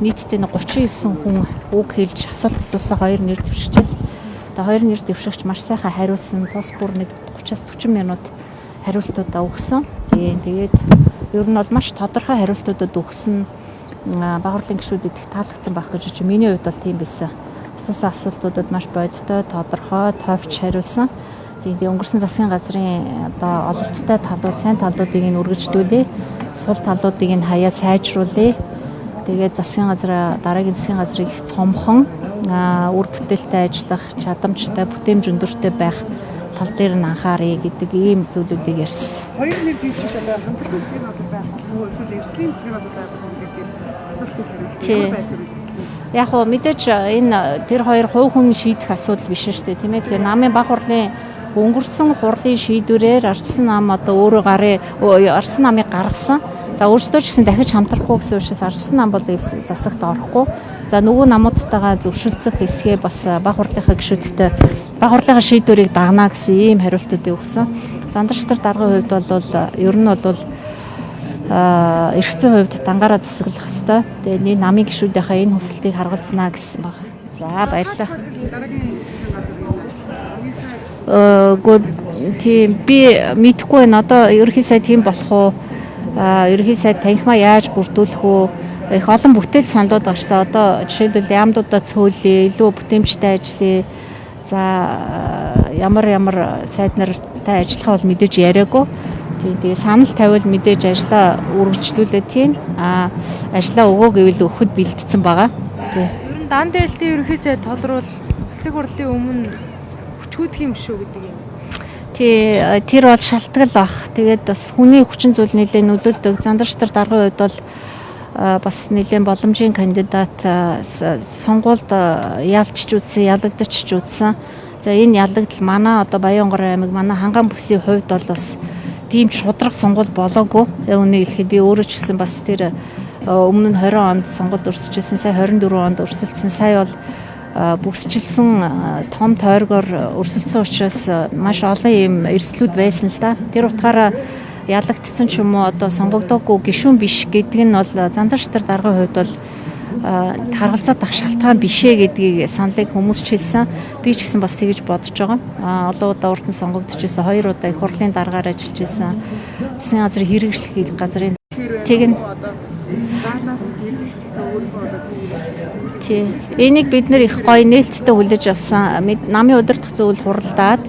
нийтдээ 39 хүн үг хэлж асуулт асуусан 2 нэр дэвшигчээс. Тэгээ 2 нэр дэвшигч маш сайхан хариулсан. Тус бүр нэг 30-40 минут хариултуудаа өгсөн. Тэгээд ер нь бол маш тодорхой хариултуудад өгсөн. Бага хурлын гишүүдэд их таалагдсан байх гэж байна. Миний хувьд бол тийм байсан. Асуусан асуултуудад маш бодтой, тодорхой, товч хариулсан. Тэгээд өнгөрсөн засгийн газрын одоо ололттой талууд, сайн талуудыг нь үргэлжлүүлээ. Сул талуудыг нь хаяа сайжруулъя. Тэгээд засгийн газраа дараагийн засгийн газрыг их цомхон үр бүтээлтэй ажиллах, чадамжтай, бүтээмж өндөртэй байх тал дээр нь анхааръя гэдэг ийм зүйлүүдийг ярьсан. Хоёр нэр дэвшигч одоо хамтлагийн засгийн газар байх уу, эсвэл эвслийн засгийн газар байх уу гэдэг асуултыг хариулсан. Яг хөө мэдээж энэ тэр хоёр хувь хүн шийдэх асуудал биш шүү дээ, тийм ээ. Тэгэхээр намын бага хурлын өнгөрсөн хурлын шийдвэрээр арчсан нам одоо өөрөө арчсан намыг гаргасан. За өөрсдөө ч гэсэн дахиж хамтрахгүй гэсэн учраас арчсан нам бол засагт орохгүй. За нөгөө намуудтайгаа зөвшөлдсөх хэсгээ бас бага хурлынхаа гишүүдтэй бага хурлынхаа шийдвэрийг дагнаа гэсэн ийм хариултуудыг өгсөн. Зандарчтар даргын хувьд бол ер нь бол эрх зүйн хувьд дангаараа засаглах ёстой. Тэгээд намын гишүүдийнхаа энэ хүсэлтийг харгалзнаа гэсэн баг. За баярлалаа. Тийм би мэдэхгүй байна. Одоо ерөнхий сайд тийм болох уу? Ерөнхий сайд танхимаа яаж бүрдүүлэх үү? Их олон бүтээл саналууд гарсан. Одоо жишээлбэл яамдуудаа цөөлье, илүү бүтээмжтэй ажиллая. За ямар сайд нартай ажиллахаа бол мэдээж яриагүй. Тэгээ санал тавиул мэдээж ажлаа үргэлжлүүлээд тийм ажлаа өгөө гэвэл өгөхөд бэлдсэн байгаа. Тий. Ер нь дан дээлтийн ерөнхий сайд тодорхойл улсын хурлын өмнө хүчгүйдэх юм шүү гэдэг юм. Тий, тэр бол шалтгаал баг. Тэгээд бас хүний хүчин зүйл нэлээд нөлөөлдөг. Зандарчтар даргын хувьд бол бас нэлээд боломжийн кандидат сонгуульд ялчж үзсэн, ялагдчих үзсэн. За энэ ялагдал манай одоо Баянгор аймаг манай Ханган бүсийн хувьд бол бас тийм шудраг сонгуул болоогүй. Яг үнийг хэлэхэд би өөрөө ч гэсэн бас тэр өмнө нь 20 онд сонгуульд өрсөжсэн, сая 24 онд өрсөлдсөн. Сая бол бүсчилсэн том тойргоор өрсөлдсөн учраас маш олон юм эрсдлүүд байсан л да. Тэр утгаараа ялагдсан ч юм уу одоо сонгогдоогүй гишүүн биш гэдэг нь бол зандарчтар даргын хувьд бол харгалзаад ах шалтгаан бишээ гэдгийг саналыг хүмүүс ч хэлсэн. Би ч гэсэн бас тэгэж бодож байгаа. Олон удаа урд нь сонгогдчихсэн, 2 удаа их хурлын даргаар ажиллаж байсан. Засгийн газрын хэрэгжлэх газрын тэг нь тий. Энийг бид нэр их гоё нээлттэй хүлээж авсан. Намын удирдах зөвлөл хуралдаад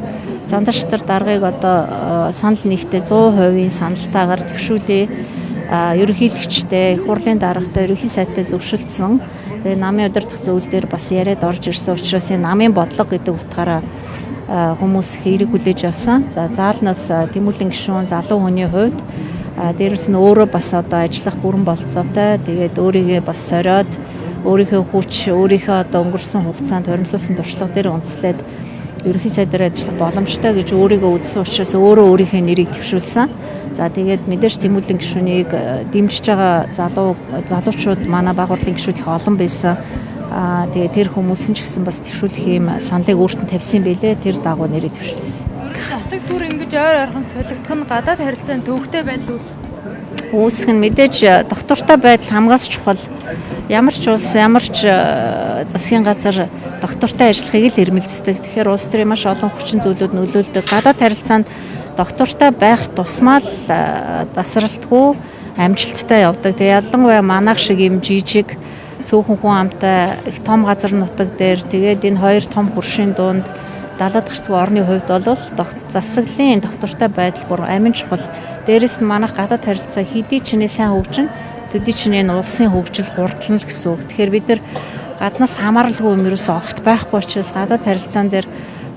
зандарчтар даргыг одоо санал нэгтээ 100% саналтаагаар төвшүүлээ. Ерөнхийлөгчтэй, их хурлын даргатай, ерөнхий сайдтай зөвшөлдсөн. Тэгээ намын удирдах зөвлөл дээр бас яриад орж ирсэн учраас энэ намын бодлого гэдэг утгаараа хүмүүс хэрэг хүлээж авсан. За заалнаас Тэмүүлэн гишүүн залуу хүний хувьд дээрэс нь өөрөө бас одоо ажиллах бүрэн болцоотой. Тэгээд өөрийгөө бас сориод өөрийнхөө хүч, өөрийнхөө одоо өнгөрсөн хугацаанд хоримтлуулсан туршлага дээр үндэслээд ерөнхий сайдаар ажиллах боломжтой гэж өөрийгөө үзсэн учраас өөрөө өөрийнхөө нэрийг төвшүүлсэн. За тэгээд мэдээж Тэмүүлэн гишүүнийг дэмжиж байгаа залуучууд манай бага хурлын гишүүд их олон байсан. Тэгээд тэр хүмүүс нь ч гэсэн бас төвшүүлэх юм саналыг өөртөө тавьсан байлээ. Тэр дагуу нэрийг төвшүүлсэн. Засаг түр ингэж ойр ойрхон солигдох нь гадаад харилцаанд төвөгтэй байдал үүсэх нь мэдээж доктортой байдал хамгаас чухал. Ямар ч улс, ямар ч засгийн газар доктортой ажиллахыг л эрмэлздэг. Тэгэхээр улс төрийн маш олон хүчин зүйлүүд нөлөөлдөг. Гадаад харилцаанд доктортой байх тусмаа л тасралтгүй амжилттай явдаг. Тэгээ ялангуяа манайх шиг юм жижиг цөөхөн хүн амтай их том газар нутаг дээр тэгээд энэ хоёр том хөршийн дунд далаад гарцгүй орны хувьд бол засаглалын доктортой байдал бүр амин чухал. Дээрээс нь манайх гадаад харилцаа хэдий ч нэ сайн хөгжин, төдий ч нэ улсын хөгжил хурдлна л гэсэн үг. Тэгэхээр бид нар гаднаас хамааралгүй юм ерөөсөө огт байхгүй учраас гадаад харилцаан дээр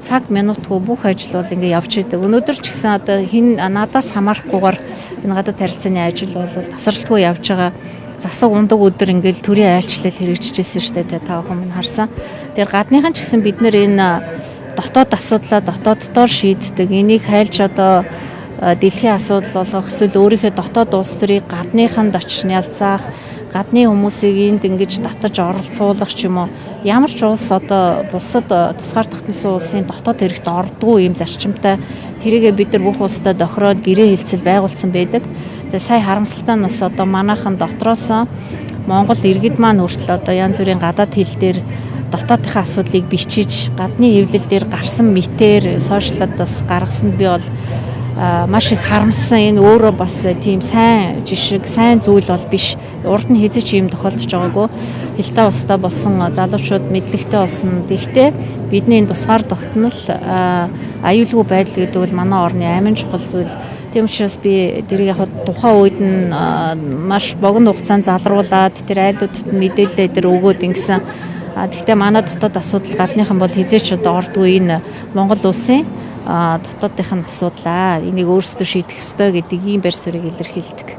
цаг минутгүй бүх ажил бол ингэ явж идэг. Өнөөдөр ч гэсэн одоо хин надаас хамаарахгүйгээр энэ гадаад харилцааны ажил бол тасралтгүй явж байгаа. Засаг ундаг өдөр ингээл төрийн айлчлал хэрэгжижсэн шүү дээ. Та бүхэн минь харсан. Тэр гадныхан ч гэсэн бид нэр энэ дотоод асуудлаа дотооддоор шийддэг. Энийг хайлж одоо дэлхийн асуудал болгох эсвэл өөрийнхөө дотоод улс төрийг гадныханд очиж нялзаах, гадны хүмүүсийг энд ингэж татаж оролцуулах ч юм уу. Ямар ч улс одоо бусад тусгаар тогтносон улсын дотоод хэрэгт ордгүй юм зарчимтай тэрийгээ бид нар бүх улстай тохироод гэрээ хэлцэл байгуулсан байдаг. Тэгээ сая харамсалтай нь бас одоо манайхан дотроос Монгол иргэд маань өөртөө одоо янз бүрийн гадаад хэл дээр дотоодынхаа асуудлыг бичиж гадны хэвлэл дээр гарсан мэтээр сошиалд бас гаргасанд би бол маш их харамссан. Энэ өөрөө бас тийм сайн жишг, сайн зүйл бол биш. Урд нь хэзээ ч юм тохиолдож байгаагүй. Хилтэй устдаа болсон залуучууд мэдлэгтэй болсон. Гэхдээ бидний энэ тусгаар тогтнол аюулгүй байдал гэдэг бол манай орны амин чухал зүйл. Тийм учраас би тэрийг яг тухайн үед нь маш богино хугацаанд залруулад тэр айлуудад мэдээлэл дээр өгөөд ингэсэн. Гэхдээ манай дотоод асуудал гадныхан бол хизээч одоо ордгүй энэ Монгол улсын дотоодынх нь асуудлаа. Энийг өөрсдөө шийдэх ёстой гэдэг ийм байр суурийг илэрхийлдэг.